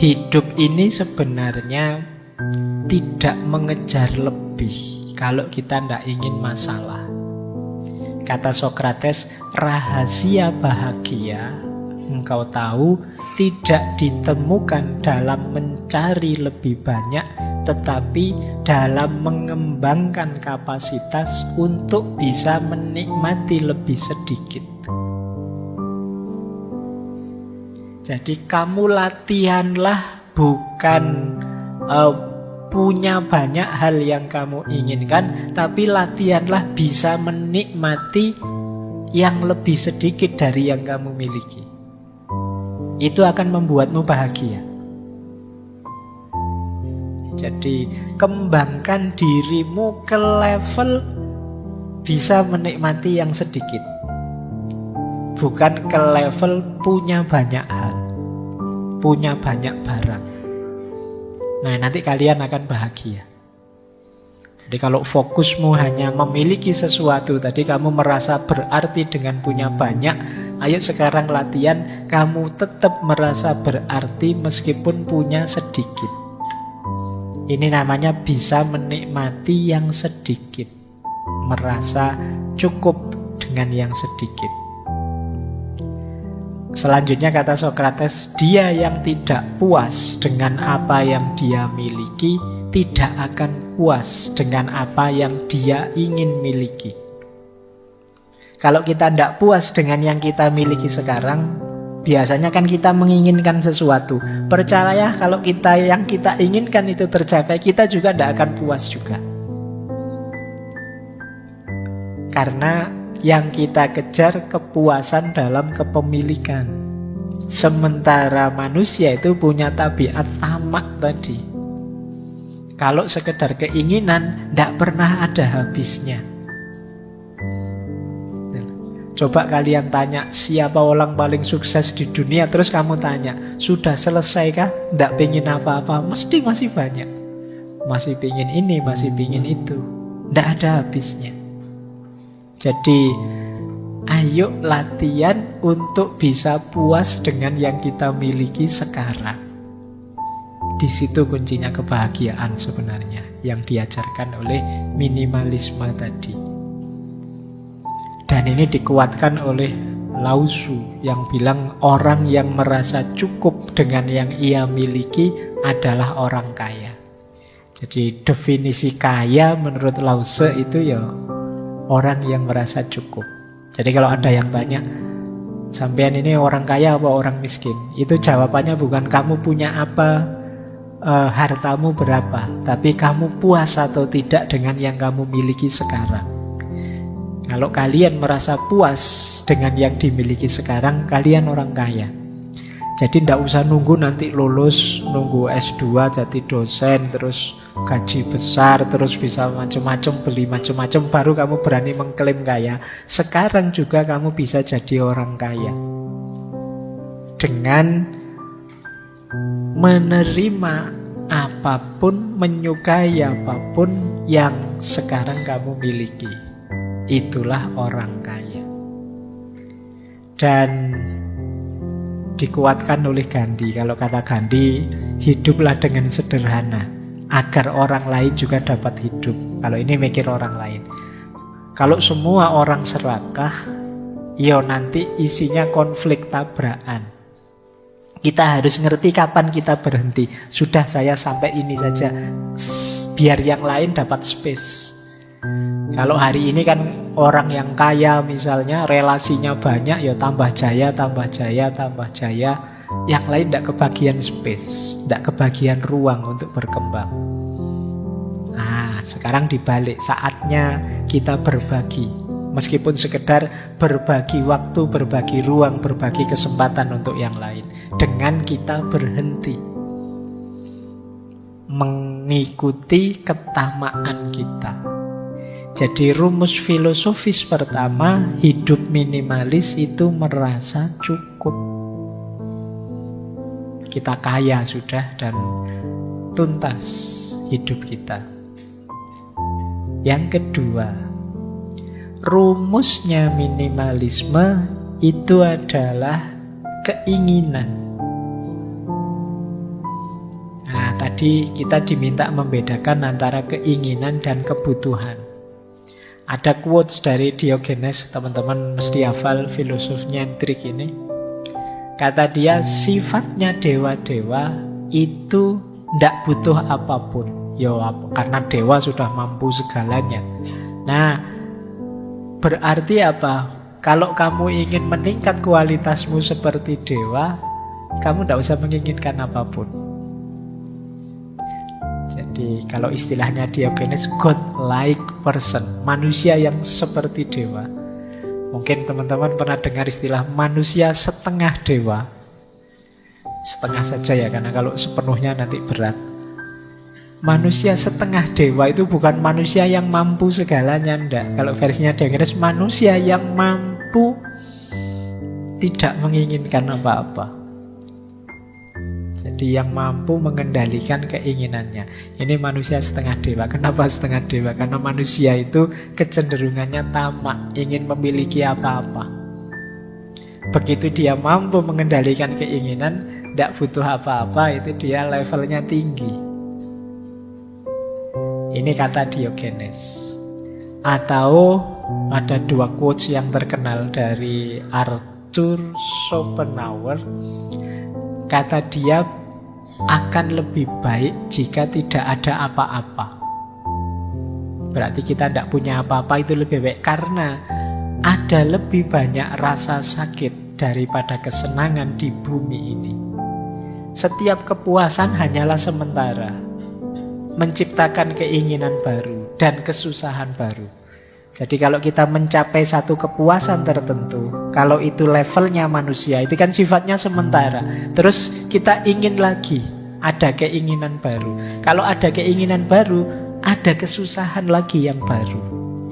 Hidup ini sebenarnya tidak mengejar lebih kalau kita tidak ingin masalah. Kata Sokrates, rahasia bahagia, engkau tahu, tidak ditemukan dalam mencari lebih banyak, tetapi dalam mengembangkan kapasitas untuk bisa menikmati lebih sedikit. Jadi kamu latihanlah bukan punya banyak hal yang kamu inginkan, tapi latihanlah bisa menikmati yang lebih sedikit dari yang kamu miliki. Itu akan membuatmu bahagia. Jadi kembangkan dirimu ke level bisa menikmati yang sedikit, bukan ke level punya banyak hal, punya banyak barang. Nah, nanti kalian akan bahagia. Jadi kalau fokusmu hanya memiliki sesuatu, tadi kamu merasa berarti dengan punya banyak, ayo sekarang latihan, kamu tetap merasa berarti meskipun punya sedikit. Ini namanya bisa menikmati yang sedikit, merasa cukup dengan yang sedikit. Selanjutnya kata Sokrates, dia yang tidak puas dengan apa yang dia miliki tidak akan puas dengan apa yang dia ingin miliki. Kalau kita tidak puas dengan yang kita miliki sekarang, biasanya kan kita menginginkan sesuatu. Percaya kalau yang kita inginkan itu tercapai, kita juga tidak akan puas juga. Karena yang kita kejar kepuasan dalam kepemilikan. Sementara manusia itu punya tabiat tamak tadi. Kalau sekedar keinginan, tidak pernah ada habisnya. Coba kalian tanya, siapa orang paling sukses di dunia? Terus kamu tanya, sudah selesai kah? Tidak pengen apa-apa? Mesti masih banyak. Masih pengen ini, masih pengen itu. Tidak ada habisnya. Jadi, ayo latihan untuk bisa puas dengan yang kita miliki sekarang. Di situ kuncinya kebahagiaan sebenarnya yang diajarkan oleh minimalisme tadi. Dan ini dikuatkan oleh Lao Tzu yang bilang orang yang merasa cukup dengan yang ia miliki adalah orang kaya. Jadi definisi kaya menurut Lao Tzu itu ya orang yang merasa cukup. Jadi kalau ada yang tanya, sampean ini orang kaya apa orang miskin? Itu jawabannya bukan kamu punya apa, hartamu berapa, tapi kamu puas atau tidak dengan yang kamu miliki sekarang. Kalau kalian merasa puas dengan yang dimiliki sekarang, kalian orang kaya. Jadi tidak usah nunggu nanti lulus, nunggu S2 jadi dosen, terus gaji besar, terus bisa macam-macam, beli macam-macam, baru kamu berani mengklaim kaya. Sekarang juga kamu bisa jadi orang kaya dengan menerima apapun, menyukai apapun yang sekarang kamu miliki. Itulah orang kaya. Dan dikuatkan oleh Gandhi. Kalau kata Gandhi, hiduplah dengan sederhana agar orang lain juga dapat hidup. Kalau ini mikir orang lain. Kalau semua orang serakah, ya nanti isinya konflik tabrakan. Kita harus ngerti kapan kita berhenti. Sudah, saya sampai ini saja, biar yang lain dapat space. Kalau hari ini kan orang yang kaya misalnya relasinya banyak, ya tambah jaya, tambah jaya, tambah jaya. Yang lain tidak kebagian space, tidak kebagian ruang untuk berkembang. Nah, sekarang dibalik, saatnya kita berbagi. Meskipun sekedar berbagi waktu, berbagi ruang, berbagi kesempatan untuk yang lain. Dengan kita berhenti mengikuti ketamaan kita. Jadi rumus filosofis pertama, hidup minimalis itu merasa cukup. Kita kaya sudah dan tuntas hidup kita. Yang kedua, rumusnya minimalisme itu adalah keinginan. Jadi kita diminta membedakan antara keinginan dan kebutuhan. Ada quotes dari Diogenes, teman-teman mesti hafal, filosof nyentrik ini. Kata dia, sifatnya dewa-dewa itu tidak butuh apapun. Karena dewa sudah mampu segalanya. Nah, berarti apa? Kalau kamu ingin meningkat kualitasmu seperti dewa, kamu tidak usah menginginkan apapun. Jadi kalau istilahnya Diogenes, God-like person, manusia yang seperti dewa. Mungkin teman-teman pernah dengar istilah manusia setengah dewa. Setengah saja ya, karena kalau sepenuhnya nanti berat. Manusia setengah dewa itu bukan manusia yang mampu segalanya, enggak. Kalau versinya Diogenes, manusia yang mampu tidak menginginkan apa-apa. Jadi yang mampu mengendalikan keinginannya. Ini manusia setengah dewa. Kenapa setengah dewa? Karena manusia itu kecenderungannya tamak, ingin memiliki apa-apa. Begitu dia mampu mengendalikan keinginan, tidak butuh apa-apa, itu dia levelnya tinggi. Ini kata Diogenes. Atau ada dua quotes yang terkenal dari Arthur Schopenhauer. Kata dia, akan lebih baik jika tidak ada apa-apa. Berarti kita tidak punya apa-apa, itu lebih baik. Karena ada lebih banyak rasa sakit daripada kesenangan di bumi ini. Setiap kepuasan hanyalah sementara, menciptakan keinginan baru dan kesusahan baru. Jadi kalau kita mencapai satu kepuasan tertentu, kalau itu levelnya manusia, itu kan sifatnya sementara. Terus kita ingin lagi, ada keinginan baru. Kalau ada keinginan baru, ada kesusahan lagi yang baru.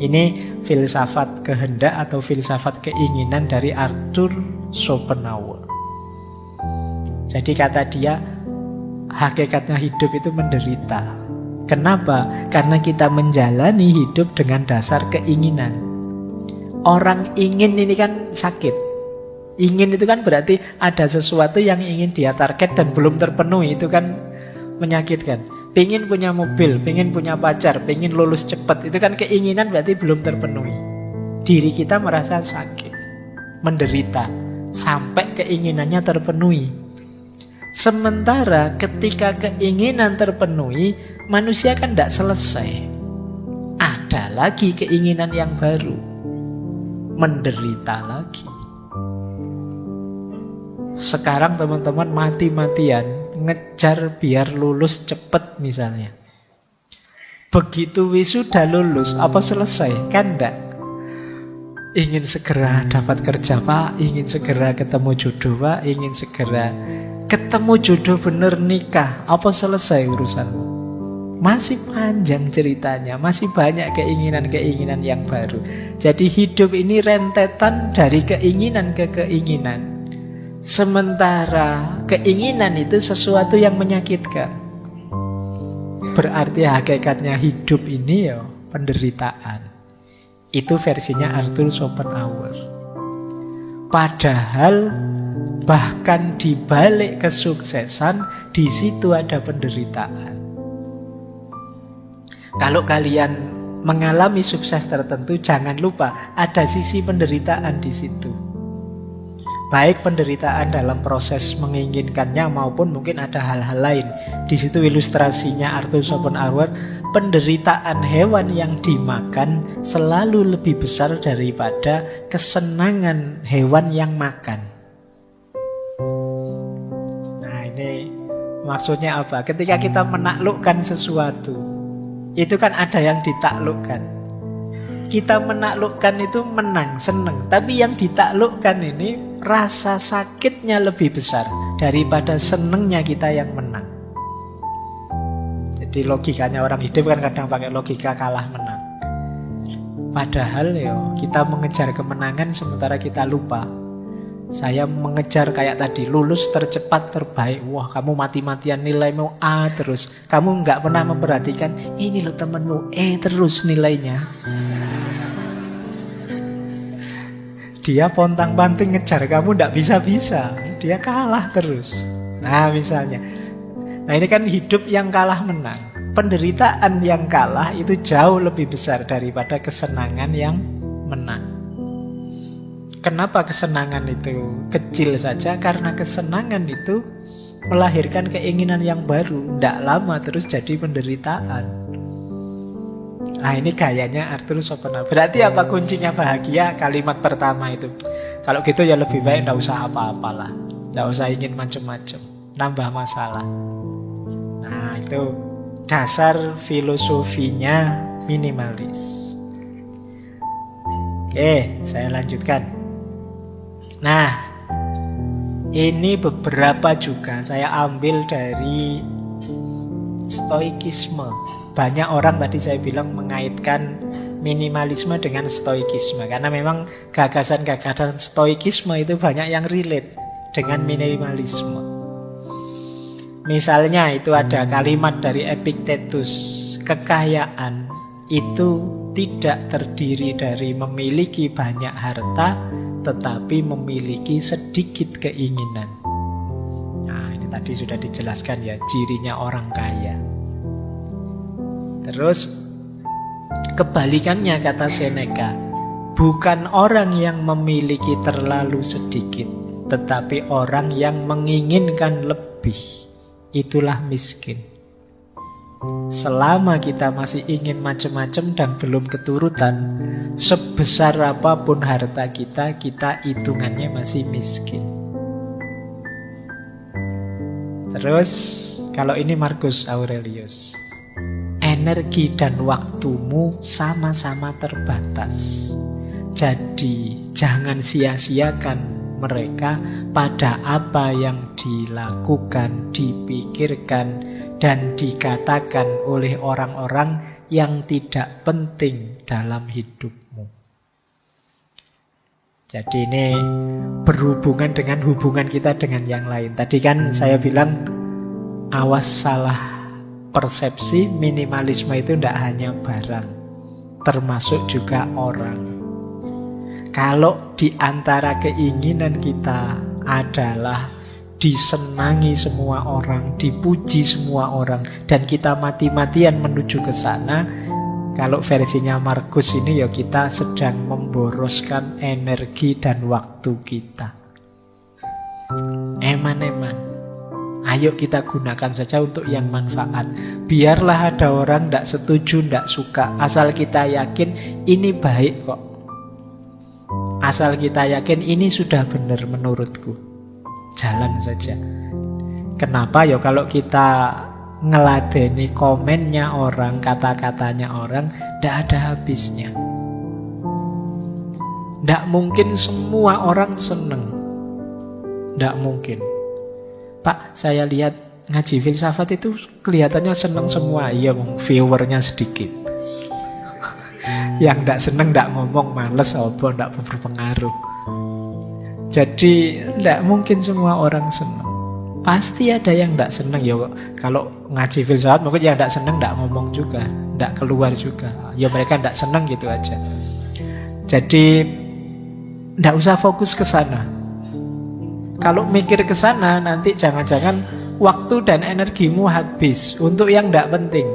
Ini filsafat kehendak atau filsafat keinginan dari Arthur Schopenhauer. Jadi kata dia, hakikatnya hidup itu menderita. Kenapa? Karena kita menjalani hidup dengan dasar keinginan. Orang ingin ini kan sakit. Ingin itu kan berarti ada sesuatu yang ingin dia target dan belum terpenuhi. Itu kan menyakitkan. Pengen punya mobil, pengen punya pacar, pengen lulus cepat. Itu kan keinginan berarti belum terpenuhi. Diri kita merasa sakit, menderita, sampai keinginannya terpenuhi. Sementara ketika keinginan terpenuhi, manusia kan tidak selesai. Ada lagi keinginan yang baru, menderita lagi. Sekarang teman-teman mati-matian ngejar biar lulus cepat misalnya. Begitu wisuda lulus, apa selesai? Kan enggak. Ingin segera dapat kerja Pak, ingin segera ketemu jodoh Pak, ingin segera ketemu jodoh bener nikah. Apa selesai urusanmu? Masih panjang ceritanya, masih banyak keinginan-keinginan yang baru. Jadi hidup ini rentetan dari keinginan ke keinginan. Sementara keinginan itu sesuatu yang menyakitkan. Berarti hakikatnya hidup ini ya penderitaan. Itu versinya Arthur Schopenhauer. Padahal bahkan di balik kesuksesan, di situ ada penderitaan. Kalau kalian mengalami sukses tertentu, jangan lupa ada sisi penderitaan di situ. Baik penderitaan dalam proses menginginkannya maupun mungkin ada hal-hal lain. Di situ ilustrasinya Arthur Schopenhauer, penderitaan hewan yang dimakan selalu lebih besar daripada kesenangan hewan yang makan. Nah, ini maksudnya apa? Ketika kita menaklukkan sesuatu, itu kan ada yang ditaklukkan. Kita menaklukkan itu menang, senang. Tapi yang ditaklukkan ini rasa sakitnya lebih besar daripada senangnya kita yang menang. Jadi logikanya orang hidup kan kadang pakai logika kalah menang. Padahal kita mengejar kemenangan sementara kita lupa. Saya mengejar kayak tadi, lulus tercepat terbaik. Wah, kamu mati-matian nilaimu A terus. Kamu nggak pernah memperhatikan, ini loh temenmu E terus nilainya. Dia pontang-panting ngejar kamu nggak bisa-bisa. Dia kalah terus. Nah misalnya, Nah ini kan hidup yang kalah menang. Penderitaan yang kalah itu jauh lebih besar daripada kesenangan yang menang. Kenapa kesenangan itu kecil saja? Karena kesenangan itu melahirkan keinginan yang baru. Tidak lama terus jadi penderitaan. Nah ini gayanya Arthur Schopenhauer. Berarti apa kuncinya bahagia? Kalimat pertama itu. Kalau gitu ya lebih baik tidak usah apa-apalah. Tidak usah ingin macam-macam. Nambah masalah. Nah itu dasar filosofinya minimalis. Oke, saya lanjutkan. Nah, ini beberapa juga saya ambil dari stoikisme. Banyak orang tadi saya bilang mengaitkan minimalisme dengan stoikisme. Karena memang gagasan-gagasan stoikisme itu banyak yang relate dengan minimalisme. Misalnya itu ada kalimat dari Epictetus. Kekayaan itu tidak terdiri dari memiliki banyak harta, tetapi memiliki sedikit keinginan. Nah ini tadi sudah dijelaskan ya, cirinya orang kaya. Terus kebalikannya kata Seneca, bukan orang yang memiliki terlalu sedikit, tetapi orang yang menginginkan lebih. Itulah miskin. Selama kita masih ingin macam-macam dan belum keturutan, sebesar apapun harta kita, kita hitungannya masih miskin. Terus kalau ini Marcus Aurelius, energi dan waktumu sama-sama terbatas. Jadi jangan sia-siakan mereka pada apa yang dilakukan, dipikirkan, dan dikatakan oleh orang-orang yang tidak penting dalam hidupmu. Jadi ini berhubungan dengan hubungan kita dengan yang lain. Tadi kan saya bilang awas salah persepsi, minimalisme itu tidak hanya barang, termasuk juga orang. Kalau di antara keinginan kita adalah disenangi semua orang, dipuji semua orang, dan kita mati-matian menuju ke sana, kalau versinya Marcus ini ya kita sedang memboroskan energi dan waktu kita. Eman-eman, ayo kita gunakan saja untuk yang manfaat. Biarlah ada orang tidak setuju, tidak suka, asal kita yakin ini baik kok. Asal kita yakin ini sudah benar menurutku, jalan saja. Kenapa ya kalau kita ngeladeni komennya orang, kata-katanya orang, tidak ada habisnya. Tidak mungkin semua orang seneng. Tidak mungkin. Pak, saya lihat ngaji filsafat itu kelihatannya seneng semua. Iya, viewernya sedikit. Yang tidak seneng tidak ngomong, males apa, tidak berpengaruh. Jadi tidak mungkin semua orang seneng. Pasti ada yang tidak seneng. Ya kalau ngaji filsafat mungkin yang tidak seneng tidak ngomong juga, tidak keluar juga. Ya mereka tidak seneng gitu aja. Jadi tidak usah fokus ke sana. Kalau mikir ke sana nanti jangan-jangan waktu dan energimu habis untuk yang tidak penting.